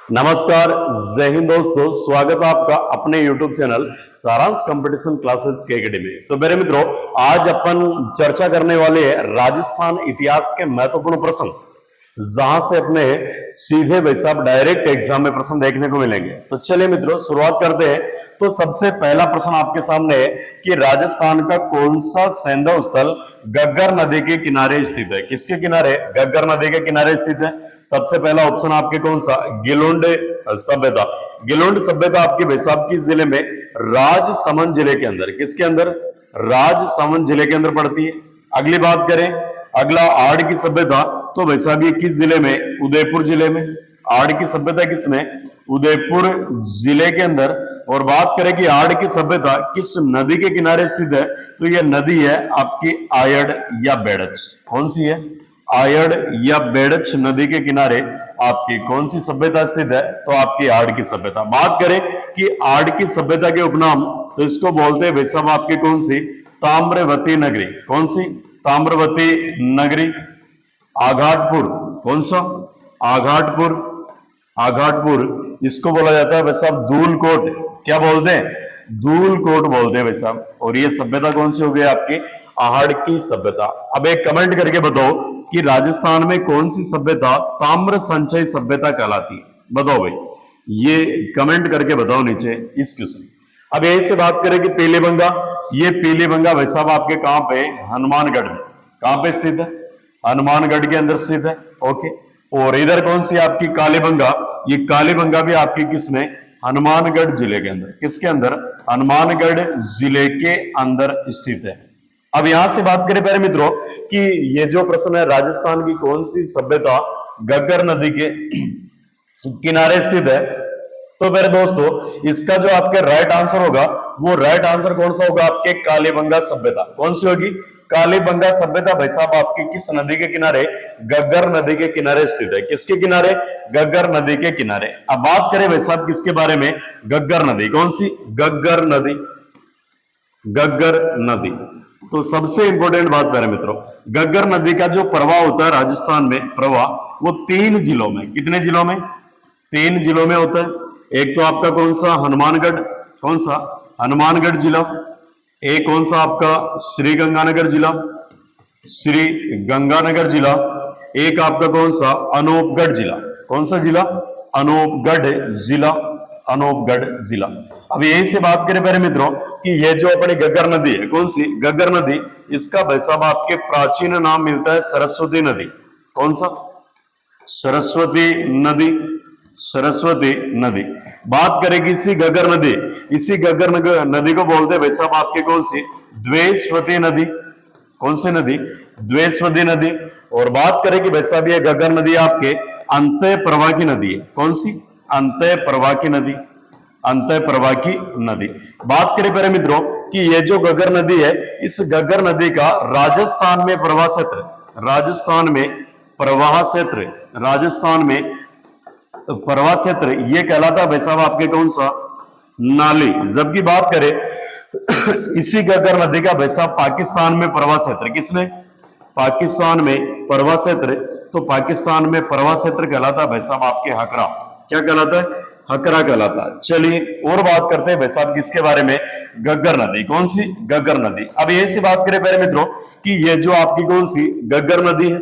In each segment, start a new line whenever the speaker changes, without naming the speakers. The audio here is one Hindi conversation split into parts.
नमस्कार, जय हिंद दोस्तों। स्वागत है आपका अपने YouTube चैनल सारांश कंपटीशन क्लासेस के एकेडमी में। तो मेरे मित्रों, आज अपन चर्चा करने वाले हैं राजस्थान इतिहास के महत्वपूर्ण प्रश्न, जहां से अपने सीधे भाई साहब डायरेक्ट एग्जाम में प्रश्न देखने को मिलेंगे। तो चलिए मित्रों, शुरुआत करते हैं। तो सबसे पहला प्रश्न आपके सामने है कि राजस्थान का कौन सा सैंधव स्थल गग्गर नदी के किनारे स्थित है? किसके किनारे? गग्गर नदी के किनारे स्थित है। सबसे पहला ऑप्शन आपके कौन सा? गिलोंड सभ्यता। गिलोंड सभ्यता आपके भाई साहब किस जिले में? राजसमंद जिले के अंदर। किसके अंदर? राजसमंद जिले के अंदर पड़ती है। अगली बात करें, अगला आड़ की सभ्यता, तो भाई साहब ये किस जिले में? उदयपुर जिले में। आड़ की सभ्यता किसमें? उदयपुर जिले के अंदर। और बात करें कि आड़ की सभ्यता किस नदी के किनारे स्थित है, तो यह नदी है आपकी आयड़ या बेड़च। कौन सी है? आयड़ या बेड़च नदी के किनारे आपकी कौन सी सभ्यता स्थित है? तो आपकी आड़ की सभ्यता। बात करें कि आड़ की सभ्यता के उपनाम, तो इसको बोलते हैं भाई साहब आपकी कौन सी? ताम्रवती नगरी। कौन सी? ताम्रवती नगरी। आघाटपुर, कौन सा? आघाटपुर। आघाटपुर इसको बोला जाता है भाई साहब धूलकोट। क्या बोलते हैं? धूलकोट बोलते हैं भाई साहब। और ये सभ्यता कौन सी हो गई आपकी? आहड़ की सभ्यता। अब एक कमेंट करके बताओ कि राजस्थान में कौन सी सभ्यता ताम्र संचय सभ्यता कहलाती है? बताओ भाई, ये कमेंट करके बताओ नीचे इस क्वेश्चन। अब यही से बात करें कि पीलीबंगा, ये पीलीबंगा भाई साहब आपके कहां पे? हनुमानगढ़ में। कहां पे स्थित है? हनुमानगढ़ के अंदर स्थित है। ओके। और इधर कौन सी आपकी? कालीबंगा। ये कालीबंगा भी आपकी किसमें? हनुमानगढ़ जिले के अंदर। किसके अंदर? हनुमानगढ़ जिले के अंदर स्थित है। अब यहां से बात करें प्यारे मित्रों कि ये जो प्रश्न है, राजस्थान की कौन सी सभ्यता गग्गर नदी के किनारे स्थित है, तो मेरे दोस्तों इसका जो आपके राइट आंसर होगा, वो राइट आंसर कौन सा होगा? आपके कालीबंगा सभ्यता। कौन सी होगी? कालीबंगा सभ्यता भाई साहब आपकी किस नदी के किनारे? गग्गर नदी के किनारे स्थित है। किसके किनारे? गग्गर नदी के किनारे। अब बात करें भाई साहब किसके बारे में? गग्गर नदी। कौन सी? गग्गर नदी। गग्गर नदी। तो सबसे इंपॉर्टेंट बात मेरे मित्रों, गग्गर नदी का जो प्रवाह होता है राजस्थान में, प्रवाह वो 3 जिलों में। कितने जिलों में? 3 जिलों में होता है। एक तो आपका कौन सा? हनुमानगढ़। कौन सा? हनुमानगढ़ जिला। एक कौन सा आपका? श्री गंगानगर जिला। श्री गंगानगर जिला। एक आपका कौन सा? अनूपगढ़ जिला। कौन सा जिला? अनूपगढ़ जिला। अनूपगढ़ जिला। अब यही से बात करें मेरे मित्रों कि ये जो अपनी गग्गर नदी है, कौन सी? गग्गर नदी, इसका भाई साहब आपके प्राचीन नाम मिलता है सरस्वती नदी। कौन सा? सरस्वती नदी। सरस्वती नदी। बात करेगी इसी गग्गर नदी, इसी गग्गर नदी को बोलते हैं भाई साहब आपके कौन सी? द्वेषवती नदी। कौन सी नदी? द्वेषवती नदी। और बात करें कि भाई साहब ये गग्गर नदी आपके अंतः प्रवाह की नदी है। कौन सी? अंतः प्रवाह की नदी। अंतः प्रवाह की नदी। बात करें प्यारे मित्रों कि ये जो गग्गर नदी है, इस गग्गर नदी का राजस्थान में प्रवाह क्षेत्र, राजस्थान में प्रवाह क्षेत्र, राजस्थान में प्रवाह क्षेत्र ये कहलाता है भाई साहब आपके कौन सा? नाली। जबकि बात करें इसी गग्गर नदी का भाई साहब पाकिस्तान में प्रवाह क्षेत्र। किसमें? पाकिस्तान में प्रवाह क्षेत्र। तो पाकिस्तान में प्रवाह क्षेत्र कहलाता है भाई साहब आपके हकरा। क्या कहलाता है? हकरा कहलाता है। चलिए और बात करते हैं भाई साहब किसके बारे में? गग्गर नदी। कौन सी? गग्गर नदी। अब ये से बात करें प्यारे मित्रों कि ये जो आपकी कौन सी गग्गर नदी है?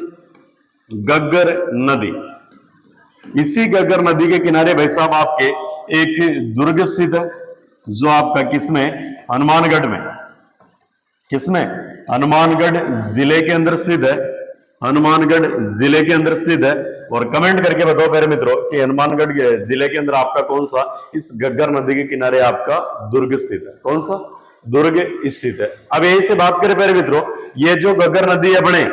गग्गर नदी। इसी गग्गर नदी के किनारे भाई साहब आपके एक दुर्ग स्थित है, जो आपका किसमें? हनुमानगढ़ में। किसमें? हनुमानगढ़ जिले के अंदर स्थित है। हनुमानगढ़ जिले के अंदर स्थित है। और कमेंट करके बताओ मेरे मित्रों कि हनुमानगढ़ जिले के अंदर आपका कौन सा इस गग्गर नदी के किनारे आपका दुर्ग स्थित है? कौन सा? दुर्ग स्थित है। अब यही से बात करें मेरे मित्रों, ये जो गग्गर नदी है बने,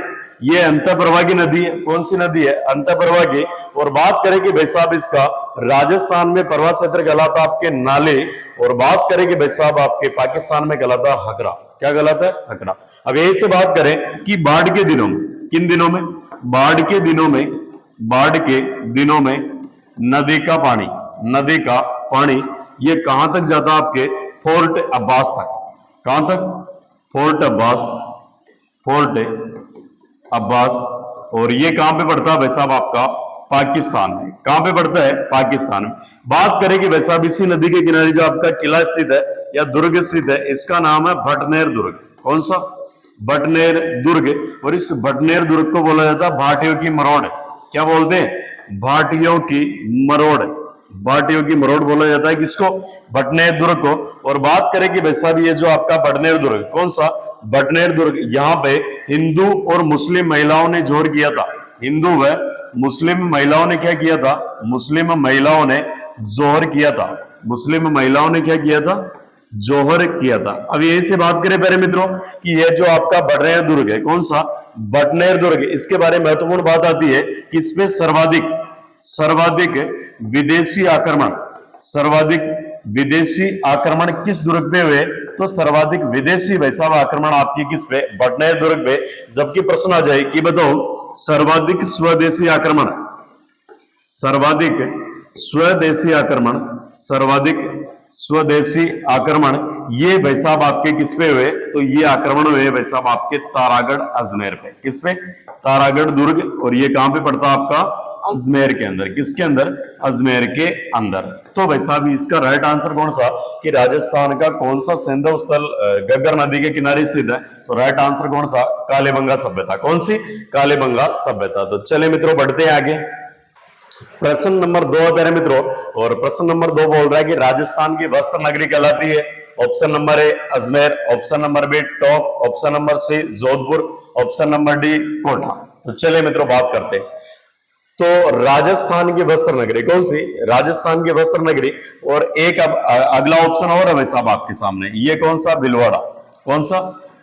ये अंतःप्रवाह की नदी है। कौन सी नदी है? अंतःप्रवाह की। और बात करें कि भाई साहब इसका राजस्थान में प्रवाह क्षेत्र कहलाता आपके नाले। और बात करें कि भाई साहब आपके पाकिस्तान में कहलाता हकरा। क्या कहलाता है? हकरा। अब यही से बात करें कि बाढ़ के दिनों में, किन दिनों में? बाढ़ के दिनों में, बाढ़ के दिनों में नदी का पानी, नदी का पानी ये कहां तक जाता आपके? फोर्ट अब्बास तक। कहां तक? फोर्ट अब्बास। फोर्ट अब्बास। और ये कहां पे पड़ता है भाई साहब आपका? पाकिस्तान में। कहां पे पड़ता है? पाकिस्तान में। बात करें कि वैसा इसी नदी के किनारे जो आपका किला स्थित है या दुर्ग स्थित है, इसका नाम है भटनेर दुर्ग। कौन सा? भटनेर दुर्ग। और इस भटनेर दुर्ग को बोला जाता है भाटियों की मरोड़। क्या बोलते हैं? भाटियों की मरोड़। भाटियों की मरोड़ बोला जाता है किसको? भटनेर दुर्ग को। और बात करें कि वैसा भी ये जो आपका भटनेर दुर्ग, कौन सा? भटनेर दुर्ग, यहां पे हिंदू और मुस्लिम महिलाओं ने जोर किया था। हिंदू व मुस्लिम महिलाओं ने क्या किया था? मुस्लिम महिलाओं ने जोहर किया था। मुस्लिम महिलाओं ने क्या किया था? जोहर किया था। अब यही से बात करें प्यारे मित्रों कि यह जो आपका भटनेर दुर्ग है, कौन सा? भटनेर दुर्ग, इसके बारे में महत्वपूर्ण बात आती है कि इसमें सर्वाधिक विदेशी आक्रमण, सर्वाधिक विदेशी आक्रमण किस दुर्ग पे हुए? तो सर्वाधिक विदेशी वैसा आक्रमण आपकी किस पे? भटनेर दुर्ग पे। जबकि प्रश्न आ जाए कि बताओ सर्वाधिक स्वदेशी आक्रमण, सर्वाधिक स्वदेशी आक्रमण, सर्वाधिक स्वदेशी आक्रमण ये भाई साहब आपके किस पे हुए? तो ये आक्रमण हुए भाई साहब आपके तारागढ़ अजमेर पे। किस पे? तारागढ़ दुर्ग। और ये कहां पे पड़ता है आपका? अजमेर के अंदर। किसके अंदर? अजमेर के अंदर। तो भाई साहब इसका राइट आंसर कौन सा कि राजस्थान का कौन सा सैंधव स्थल घग्गर नदी के किनारे स्थित है? तो राइट आंसर कौन सा? कालीबंगा सभ्यता। कौन सी? कालीबंगा सभ्यता। तो चले मित्रों बढ़ते हैं आगे। प्रश्न नंबर 2 है प्यारे मित्रों, और प्रश्न नंबर 2 बोल रहा है कि राजस्थान की वस्त्र नगरी कहलाती है। Option number A Ajmer, option number B Tonk, option number C Jodhpur, option number D Kota. तो चलिए मित्रों बात करते हैं। तो राजस्थान की वस्त्र नगरी कौन सी? राजस्थान की वस्त्र नगरी। और एक अब अगला ऑप्शन और है भाई साहब आपके सामने, ये कौन सा? भीलवाड़ा। कौन सा?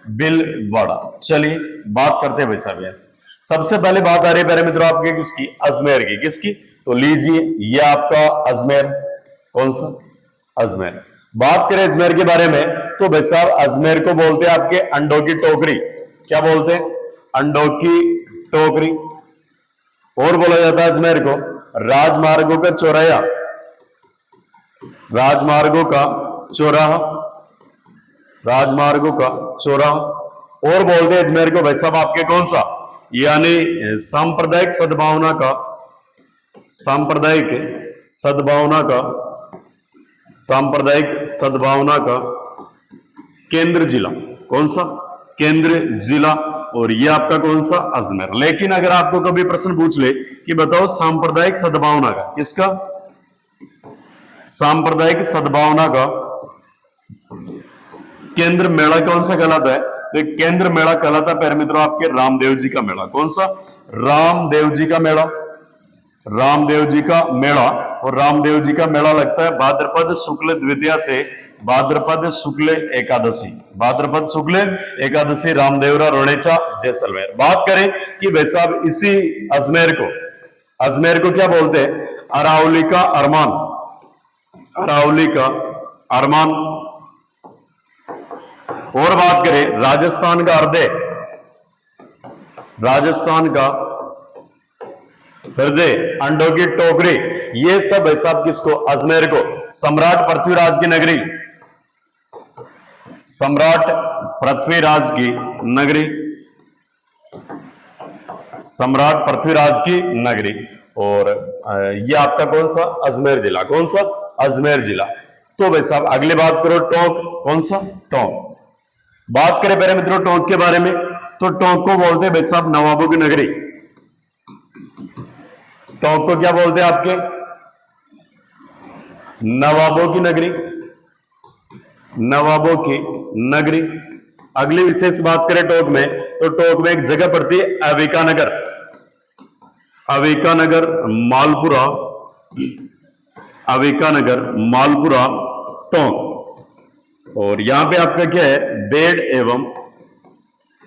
भीलवाड़ा। चलिए बात करते हैं भाई साहब यार। सबसे पहले बात आ रही है प्यारे मित्रों आपके किसकी? अजमेर की। किसकी? तो लीजिए ये आपका अजमेर। कौन सा? अजमेर। बात करें अजमेर के बारे में तो भाई साहब अजमेर को बोलते हैं आपके अंडों की टोकरी। क्या बोलते हैं? अंडों की टोकरी। और बोला जाता है अजमेर को राजमार्गों का चौराहा, राजमार्गों का चौराहा, राजमार्गों का चौराहा। और बोलते हैं अजमेर को भाई साहब आपके कौन सा? यानी सांप्रदायिक सद्भावना का, सांप्रदायिक सद्भावना का, सांप्रदायिक सद्भावना का केंद्र जिला। कौन सा? केंद्र जिला। और ये आपका कौन सा? अजमेर। लेकिन अगर आपको कभी प्रश्न पूछ ले कि बताओ सांप्रदायिक सद्भावना का, किसका? सांप्रदायिक सद्भावना का केंद्र मेला कौन सा कहलाता है? तो केंद्र मेला कहलाता है प्यारे मित्रों आपके रामदेव जी का मेला। कौन सा? रामदेव जी का मेला। रामदेव जी का मेला। और रामदेव जी का मेला लगता है भाद्रपद शुक्ल द्वितीया से भाद्रपद शुक्ल एकादशी, भाद्रपद शुक्ल एकादशी रामदेवरा रोणेचा जैसलमेर। बात करें कि भाई साहब इसी अजमेर को, अजमेर को क्या बोलते हैं? अरावली का अरमान, अरावली का अरमान। और बात करें राजस्थान का हृदय, राजस्थान का हृदय, अंडों की टोकरी, ये सब भाई साहब किसको? अजमेर को। सम्राट पृथ्वीराज की नगरी, सम्राट पृथ्वीराज की नगरी, सम्राट पृथ्वीराज की नगरी। और ये आपका कौन सा? अजमेर जिला। कौन सा? अजमेर जिला। तो भाई साहब अगली बात करो टोंक। कौन सा? टोंक। बात करें पहले मित्रों टोंक के बारे में तो टोंक को बोलते हैं भाई साहब नवाबों की नगरी। टोंक को क्या बोलते हैं आपके? नवाबों की नगरी, नवाबों की नगरी। अगली विशेष बात करें टोंक में तो टोंक में एक जगह पड़ती है अविका नगर, अविका नगर मालपुरा, अविका नगर मालपुरा टोंक। और यहां पे आपका क्या है? बेड एवं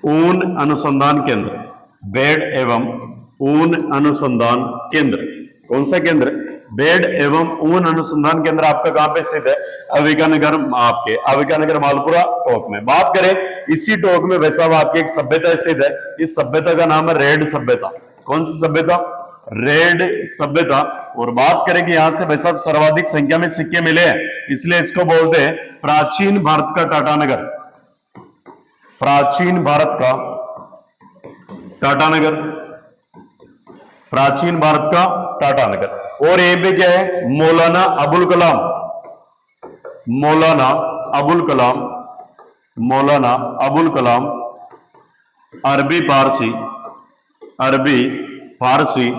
ऊन अनुसंधान केंद्र, बेड एवं ऊन अनुसंधान केंद्र। कौन सा केंद्र? बेड एवं ऊन अनुसंधान केंद्र आपका कहां पे स्थित है? अविका नगर, आपके अविका नगर मालपुरा टोंक में। बात करें इसी टोंक में वैसा आपकी एक सभ्यता स्थित है। इस सभ्यता का नाम है रेड सभ्यता। कौन सी सभ्यता? रेड सभ्यता। और बात करें कि यहां से भाई साहब सर्वाधिक संख्या में सिक्के मिले हैं, इसलिए इसको बोलते हैं प्राचीन भारत का टाटानगर, प्राचीन भारत का टाटानगर, प्राचीन भारत का टाटा नगर। और ये पे क्या है, मौलाना अबुल कलाम, मौलाना अबुल कलाम, मौलाना अबुल कलाम अरबी फारसी, अरबी फारसी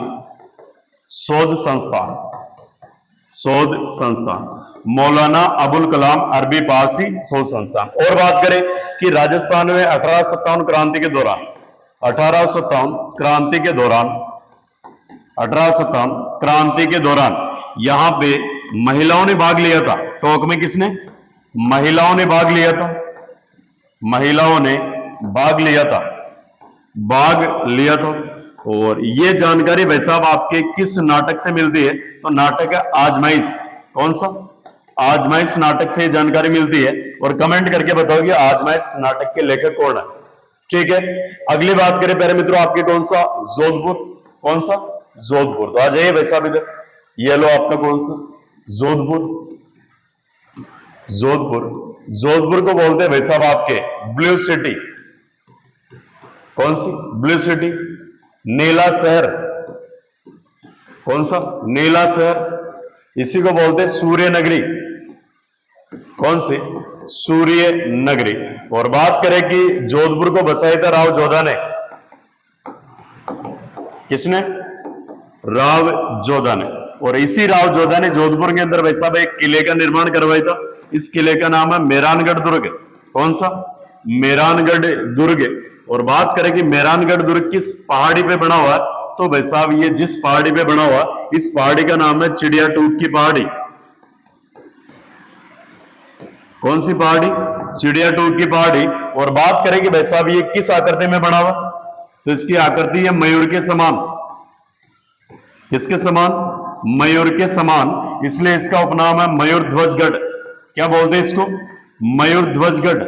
शोध संस्थान, शोध संस्थान, मौलाना अबुल कलाम अरबी फारसी शोध संस्थान। और बात करें कि राजस्थान में 1857 क्रांति के दौरान, 1857 क्रांति के दौरान, 1857 क्रांति के दौरान यहां पे महिलाओं ने भाग लिया था। टोंक में किसने, महिलाओं ने भाग लिया था, महिलाओं ने भाग लिया था, भाग लिया था। और ये जानकारी भाई साहब आपके किस नाटक से मिलती है, तो नाटक है आजमाइश। कौन सा, आजमाइश नाटक से जानकारी मिलती है। और कमेंट करके बताओ कि आजमाइश नाटक के लेखक कौन है। ठीक है, अगली बात करें प्यारे मित्रों आपके कौन सा, जोधपुर, कौन सा, जोधपुर। तो आ जाइए भाई साहब इधर, ये लो आपका कौन सा, जोधपुर, जोधपुर। जोधपुर को बोलते हैं भाई साहब आपके ब्लू सिटी। कौन सी, ब्लू सिटी, नीला शहर। कौन सा, नीला शहर। इसी को बोलते हैं सूर्य नगरी। कौन सी, सूर्य नगरी। और बात करें कि जोधपुर को बसाया था राव जोधा ने, किसने, राव जोधा ने। और इसी राव जोधा ने जोधपुर के अंदर भाई साहब एक किले का निर्माण करवाया था। इस किले का नाम है मेहरानगढ़ दुर्ग। कौन सा, मेहरानगढ़ दुर्ग। और बात करें कि मेहरानगढ़ दुर्ग किस पहाड़ी पे बना हुआ है, तो भाई साहब ये जिस पहाड़ी पे बना हुआ, इस पहाड़ी का नाम है चिड़िया टूक की पहाड़ी। कौन सी पहाड़ी, चिड़िया टूक की पहाड़ी। और बात करें कि भाई साहब ये किस आकृति में बना हुआ, तो इसकी आकृति है मयूर के समान। किसके समान, मयूर के समान, इसलिए इसका उपनाम है मयूर ध्वजगढ़। क्या बोलते हैं इसको, मयूर ध्वजगढ़,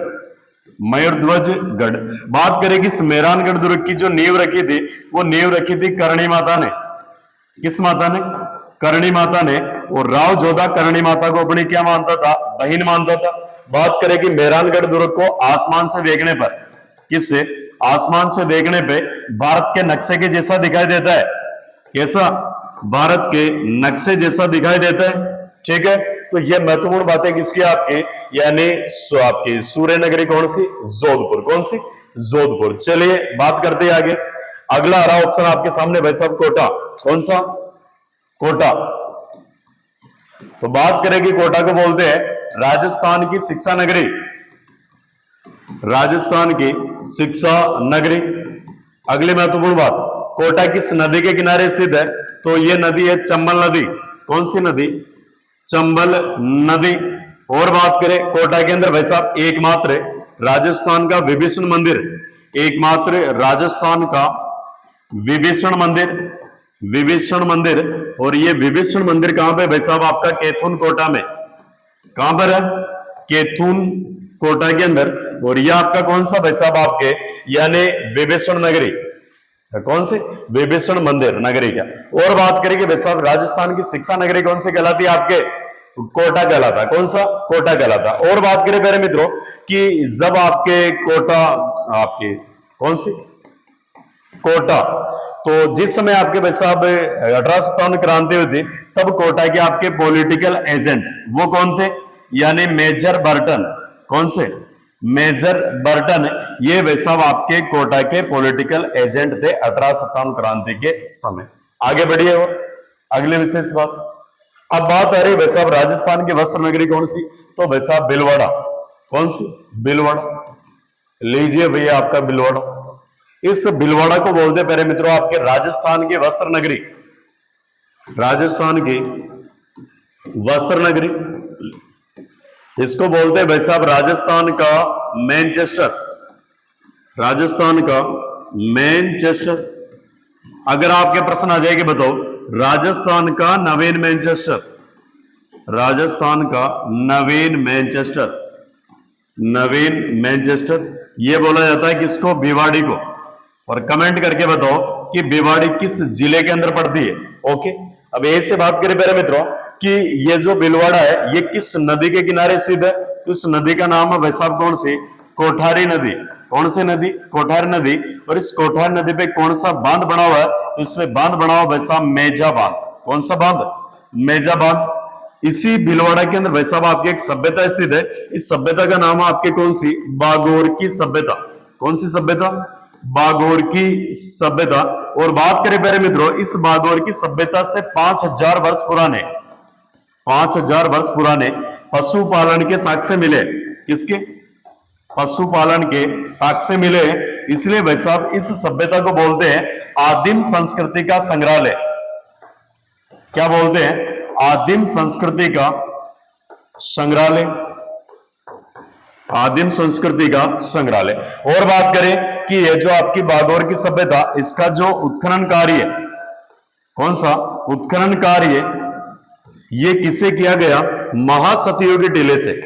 मयूर ध्वजगढ़। बात करें कि मेहरानगढ़ दुर्ग की जो नींव रखी थी, वो नींव रखी थी करणी माता ने। किस माता ने, करणी माता ने। और राव जोधा करणी माता को अपनी क्या मानता था, बहन मानता था। बात करें कि मेहरानगढ़ दुर्ग को आसमान से देखने पर, किससे, आसमान से देखने पे भारत के नक्शे के जैसा दिखाई देता है। कैसा, भारत के नक्शे जैसा दिखाई देता है। ठीक है, तो ये महत्वपूर्ण बातें किसकी आपकी, यानी आपकी सूर्य नगरी कौन सी, जोधपुर। कौन सी, जोधपुर। चलिए बात करते हैं आगे। अगला आ रहा ऑप्शन आपके सामने भाई साहब कोटा। कौन सा, कोटा। तो बात करें कि कोटा को बोलते हैं राजस्थान की शिक्षा नगरी, राजस्थान की शिक्षा नगरी। अगली महत्वपूर्ण बात, कोटा किस नदी के किनारे स्थित है, तो यह नदी है चंबल नदी। कौन सी नदी, चंबल नदी। और बात करें कोटा के अंदर भाई साहब एकमात्र राजस्थान का विभीषण मंदिर, एकमात्र राजस्थान का विभीषण मंदिर, विभीषण मंदिर। और ये विभीषण मंदिर कहां पे भाई साहब आपका, कैथून कोटा में। कहां पर है, कैथून कोटा के अंदर। और ये आपका कौन सा भाई साहब आपके, यानी विभीषण नगरी। कौन सी, विभीषण मंदिर नगरी का। और बात करें कि भाई साहब राजस्थान की शिक्षा नगरी कौन सी कहलाती है आपके, कोटा कहलाता। कौन सा, कोटा कहलाता। और बात करें मेरे मित्रों कि जब आपके कोटा, आपकी कौन सी, कोटा, तो जिस समय आपके भाई साहब 1857 क्रांति हुई थी, तब कोटा के आपके पॉलिटिकल एजेंट वो कौन थे, यानी मेजर बर्टन। कौन से, मेजर बर्टन। ये भाई साहब आपके कोटा के पॉलिटिकल एजेंट थे 1857 क्रांति के समय। आगे बढ़िए और अगले विशेष बात। अब बात आ रही है भाई साहब राजस्थान की वस्त्र नगरी कौन सी, तो भाई साहब भीलवाड़ा। कौन सी, भीलवाड़ा। लीजिए भैया आपका भीलवाड़ा। इस भीलवाड़ा को बोलते हैं प्यारे मित्रों आपके राजस्थान की वस्त्र नगरी, राजस्थान की वस्त्र नगरी। इसको बोलते हैं भाई साहब राजस्थान का मैनचेस्टर, राजस्थान का मैनचेस्टर। अगर आपके प्रश्न आ जाएगा बताओ राजस्थान का नवीन मैनचेस्टर, राजस्थान का नवीन मैनचेस्टर, नवीन मैनचेस्टर। यह बोला जाता है किसको, भिवाड़ी को। और कमेंट करके बताओ कि भिवाड़ी किस जिले के अंदर पड़ती है। ओके, अब ऐसे बात करें मेरे मित्रों कि ये जो भीलवाड़ा है ये किस नदी के किनारे स्थित है, तो इस नदी का नाम है भाई साहब कौन सी, कोठारी नदी। कौन सी नदी, कोठारी नदी। और इस कोठारी नदी पे कौन सा बांध बना हुआ है, तो इसमें बांध बना हुआ भाई साहब मेजा बांध। कौन सा बांध? मेजा बांध। इसी भीलवाड़ा के अंदर भाई साहब आपकी एक सभ्यता स्थित है। इस सभ्यता का नाम है आपके कौन सी? बागोर की सभ्यता। कौन सी सभ्यता? बागोर की सभ्यता। और बात करें प्यारे मित्रों, इस बागोर की सभ्यता से 5000 वर्ष पुराने 5000 वर्ष पुराने पशुपालन के साक्ष्य मिले। किसके? पशुपालन के साक्ष्य मिले। इसलिए भाई साहब इस सभ्यता को बोलते हैं आदिम संस्कृति का संग्रहालय। क्या बोलते हैं? आदिम संस्कृति का संग्रहालय। आदिम संस्कृति का संग्रहालय। और बात करें कि ये जो आपकी बागोर की सभ्यता, इसका जो उत्खनन कार्य, कौन सा उत्खनन कार्य, ये किससे किया गया? महासतियों के टीले से।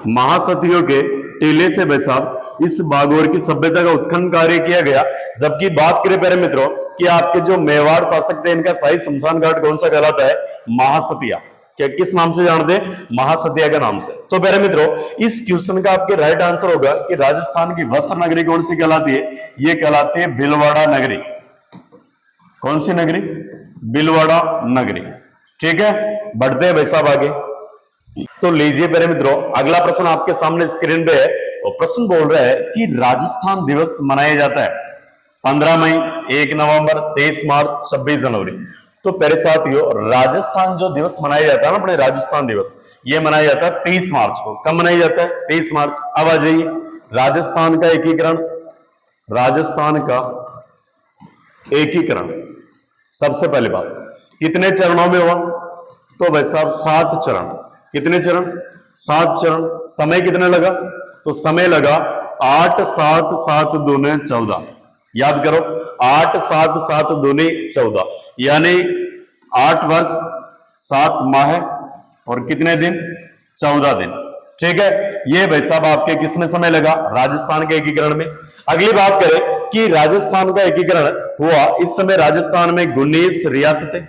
महासतियों के टीले से भाई साहब इस बागोर की सभ्यता का उत्खनन कार्य किया गया। जबकि बात करें प्यारे मित्रों कि आपके जो मेवाड़ शासक थे, इनका शाही शमशान घाट कौन सा कहलाता है? महासतिया। क्या किस नाम से जानते हैं? महासतिया के नाम से। तो प्यारे मित्रों इस क्वेश्चन का आपके राइट आंसर होगा कि राजस्थान की वस्त्र नगरी कौन सी कहलाती है? ये कहलाती है भीलवाड़ा नगरी। कौन सी नगरी? भीलवाड़ा नगरी। ठीक है, बढ़ते हैं भाई साहब आगे। तो लीजिए प्यारे मित्रों, अगला प्रश्न आपके सामने स्क्रीन पे है और प्रश्न बोल रहा है कि राजस्थान दिवस मनाया जाता है 15 मई, 1 नवंबर, 23 मार्च, 26 जनवरी। तो प्यारे साथियों राजस्थान जो दिवस मनाया जाता है ना, अपने राजस्थान दिवस, ये मनाया जाता है 23 मार्च को। कब मनाया जाता है? 23 मार्च। अब आ जाइए, राजस्थान का एकीकरण। राजस्थान का एकीकरण सबसे पहली बात कितने चरणों में हुआ? तो भाई साहब 7 चरण। कितने चरण? 7 चरण। समय कितना लगा? तो समय लगा 8 7 7 दूने 14। याद करो, 8 7 7 दूने 14, यानी 8 वर्ष 7 माह और कितने दिन? 14 दिन। ठीक है, ये भाई साहब आपके किसमें समय लगा? राजस्थान के एकीकरण में। अगली बात करें कि राजस्थान का एकीकरण हुआ, इस समय राजस्थान में 19 रियासतें,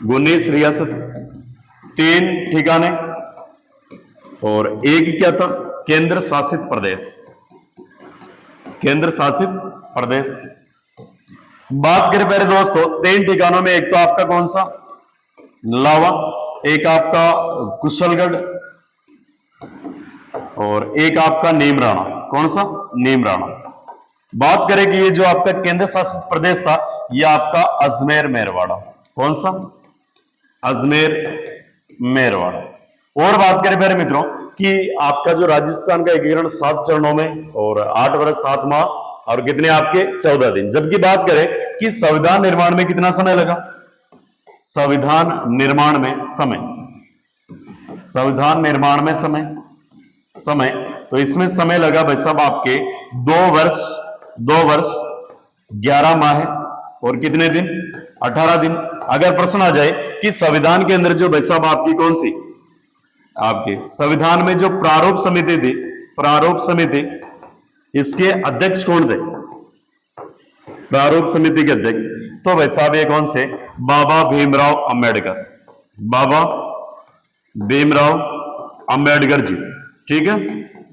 19 रियासत, 3 ठिकाने और एक क्या था? केंद्र शासित प्रदेश। केंद्र शासित प्रदेश। बात करें प्यारे दोस्तों 3 ठिकानों में, एक तो आपका कौन सा? लावा, एक आपका कुशलगढ़ और एक आपका नीमराणा। कौन सा? नीमराणा। बात करें कि ये जो आपका केंद्र शासित प्रदेश था, ये आपका अजमेर मेरवाड़ा। कौन सा? अजमेर मेरवाड़ा। और बात करें प्यारे मित्रों कि आपका जो राजस्थान का एकीकरण 7 चरणों में और 8 वर्ष 7 माह और कितने आपके? 14 दिन। जबकि बात करें कि संविधान निर्माण में कितना समय लगा? संविधान निर्माण में समय, संविधान निर्माण में समय तो इसमें समय लगा भाई साहब आपके 2 वर्ष 11 माह और कितने दिन? 18 दिन। अगर प्रश्न आ जाए कि संविधान के अंदर जो भाई साहब आपकी कौन सी, आपके संविधान में जो प्रारूप समिति थी, प्रारूप समिति, इसके अध्यक्ष कौन थे? प्रारूप समिति के अध्यक्ष तो भाई साहब ये कौन से? बाबा भीमराव अंबेडकर। बाबा भीमराव अंबेडकर जी। ठीक है,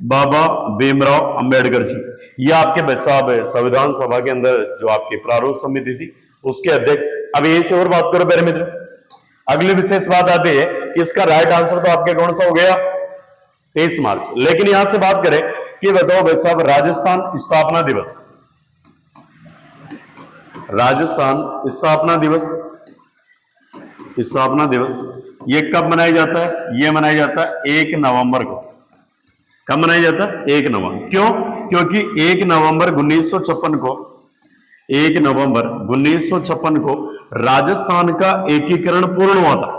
बाबा भीमराव अंबेडकर जी, ये आपके भाई साहब संविधान सभा के अंदर जो आपकी प्रारूप समिति थी उसके अध्यक्ष। अब यही से और बात करो मेरे मित्र, अगली विशेष बात आती है कि इसका राइट आंसर तो आपके कौन सा हो गया? 23 मार्च। लेकिन यहां से बात करें कि बताओ भाई साहब राजस्थान स्थापना दिवस, राजस्थान स्थापना दिवस, स्थापना दिवस ये कब मनाया जाता है? ये मनाया जाता है 1 नवंबर को। कब मनाया जाता है? 1 नवंबर। क्यों? क्योंकि 1 नवंबर 1956 को, 1 नवंबर 1956 को राजस्थान का एकीकरण पूर्ण हुआ था।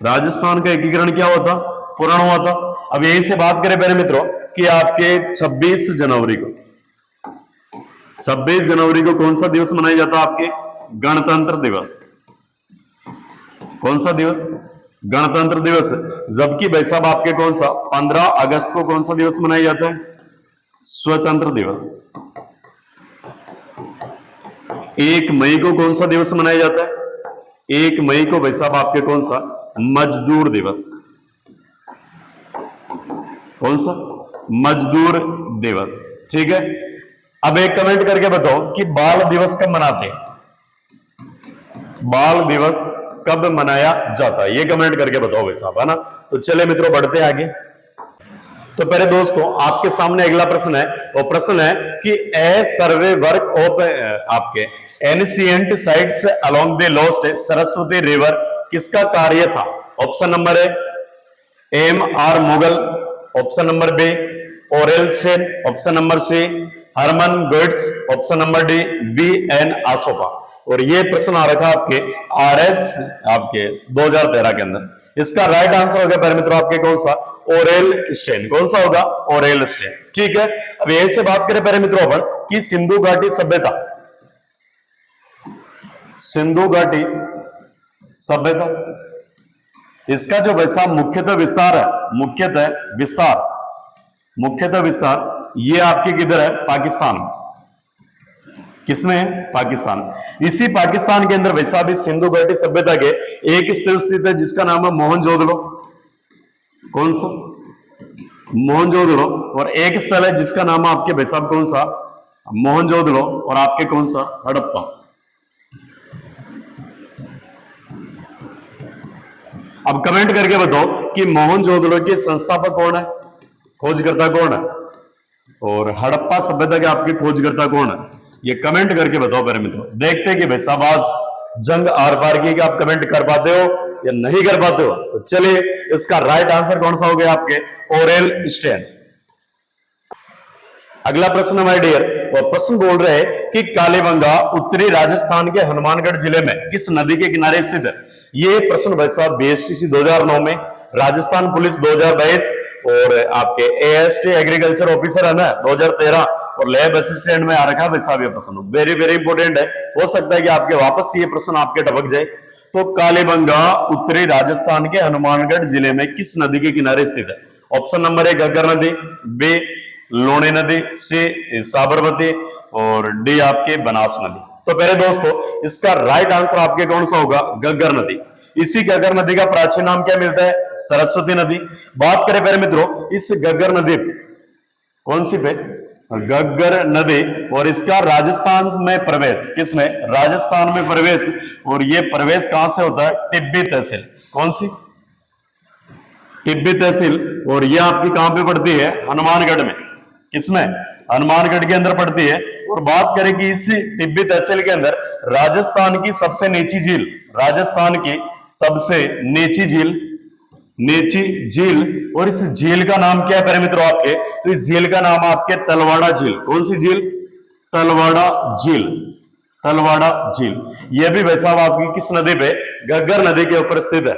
राजस्थान का एकीकरण क्या हुआ था? पूर्ण हुआ था। अब यहीं से बात करें मेरे मित्रों कि आपके 26 जनवरी को, 26 जनवरी को कौन सा दिवस मनाया जाता है? आपके गणतंत्र दिवस। कौन सा दिवस? गणतंत्र दिवस। जबकि भाई साहब आपके कौन सा 15 अगस्त को कौन सा दिवस मनाया जाता है? स्वतंत्र दिवस। 1 मई को कौन सा दिवस मनाया जाता है? 1 मई को भाई साहब आपके कौन सा? मजदूर दिवस। कौन सा? मजदूर दिवस। ठीक है, अब एक कमेंट करके बताओ कि बाल दिवस कब मनाते हैं? बाल दिवस कब मनाया जाता है? ये कमेंट करके बताओ भाई साहब, है ना। तो चले मित्रों बढ़ते हैं आगे। तो पहले दोस्तों आपके सामने अगला प्रश्न है, वो प्रश्न है कि ए सर्वे वर्क ऑफ आपके ancient sites along the lost Saraswati river किसका कार्य था? Option number A M R Mughal, option number B Aurel Stein, option number C Hermann Goetz, option number D V N Asopa. और ये प्रश्न आ रखा आपके आरएस आपके 2013 के अंदर। इसका राइट आंसर होगा पहले मित्रों आपके कौन सा? Aurel Stein. कौन सा होगा? Aurel Stein. ठीक है, अब यही से बात करें पहले मित्रों अपन कि सिंधु घाटी सभ्यता, सिंधु घाटी सभ्यता, इसका जो वैसा मुख्यतः विस्तार है, मुख्यतः विस्तार ये आपके किधर है? पाकिस्तान। किसमें? पाकिस्तान। इसी पाकिस्तान के अंदर वैसा भी सिंधु घाटी सभ्यता के एक स्थल स्थित है जिसका नाम है मोहनजोदड़ो। कौन सा? मोहनजोदड़ो। और एक स्थल है जिसका नाम है आपके भाई साहब कौन सा? मोहनजोदड़ो। और आपके कौन सा? हड़प्पा। अब कमेंट करके बताओ कि मोहनजोदड़ो के संस्थापक कौन है, खोजकर्ता कौन है, और हड़प्पा सभ्यता के आपके खोजकर्ता कौन है? ये कमेंट करके बताओ मेरे मित्रों। देखते हैं कि भाई साहब आज जंग आर पार की कि आप कमेंट कर पाते हो या नहीं कर पाते हो। तो चलिए इसका राइट आंसर कौन सा हो गया आपके? Aurel Stein. अगला प्रश्न माय डियर, वो प्रश्न बोल रहे हैं कि कालीबंगा उत्तरी राजस्थान के हनुमानगढ़ जिले में किस नदी के किनारे स्थित है? ये प्रश्न भाई साहब बीएसटीसी 2009 में, राजस्थान पुलिस 2022 और आपके एएसटी एग्रीकल्चर ऑफिसर है ना 2013 और लैब असिस्टेंट में आ रखा है भाई साहब। ये प्रश्न वेरी वेरी इंपॉर्टेंट है, हो सकता है कि आपके वापस ये प्रश्न आपके टपक जाए। तो कालीबंगा उत्तरी राजस्थान के हनुमानगढ़ जिले में किस नदी के किनारे स्थित है? ऑप्शन नंबर ए घग्गर नदी, बी लूणी नदी, सी साबरमती और डी आपके बनास नदी। तो पहले दोस्तों इसका राइट आंसर आपके कौन सा होगा? घग्गर नदी। इसी घग्गर नदी का प्राचीन नाम क्या मिलता है? सरस्वती नदी। बात करें पहले मित्रों इस घग्गर नदी कौन सी पे? घग्गर नदी। और इसका राजस्थान में प्रवेश, किसमें? राजस्थान में प्रवेश। और ये प्रवेश कहां से होता है? टिब्बी तहसील। कौन सी? टिब्बी तहसील। और ये आपकी कहां पे पड़ती है? हनुमानगढ़ में। किसमें? हनुमानगढ़ के अंदर पड़ती है। और बात करें कि इस टिब्बी तहसील के अंदर राजस्थान की सबसे नीची झील, राजस्थान की सबसे नीची झील, नीची झील, और इस झील का नाम क्या है पहले मित्रों आपके? तो इस झील का नाम आपके तलवाड़ा झील। कौन सी झील? तलवाड़ा झील। तलवाड़ा झील। यह भी वैसा आपकी किस नदी पे? घग्गर नदी के ऊपर स्थित है।